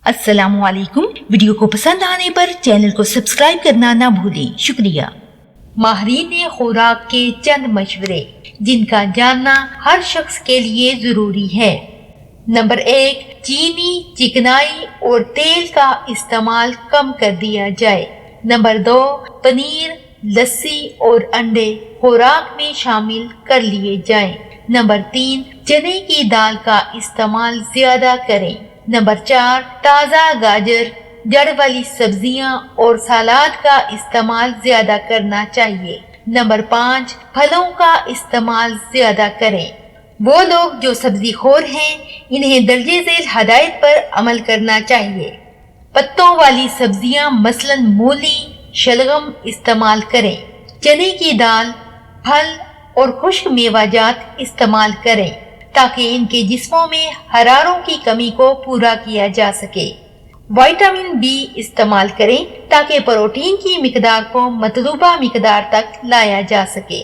अस्सलाम वालेकुम। वीडियो को पसंद आने पर चैनल को सब्सक्राइब करना ना भूलें, शुक्रिया। माहिरीन खुराक के चंद मशवरे जिनका जानना हर शख्स के लिए जरूरी है। नंबर 1, चीनी, चिकनाई और तेल का इस्तेमाल कम कर दिया जाए। नंबर 2, पनीर, लस्सी और अंडे खुराक में शामिल कर लिए जाएं। नंबर 3, चने की दाल का इस्तेमाल ज्यादा करें। नंबर 4, ताज़ा गाजर, जड़ वाली सब्जियां और सलाद का इस्तेमाल ज्यादा करना चाहिए। नंबर 5, फलों का इस्तेमाल ज्यादा करें। वो लोग जो सब्जी खोर हैं, इन्हें दर्जे झेल हदायत पर अमल करना चाहिए। पत्तों वाली सब्जियां मसलन मूली, शलगम इस्तेमाल करें। चने की दाल, फल और खुश्क मेवाजात इस्तेमाल करें ताकि इनके जिस्मों में हरारों की कमी को पूरा किया जा सके। विटामिन बी इस्तेमाल करें ताकि प्रोटीन की मिकदार को मतलूबा मिकदार तक लाया जा सके।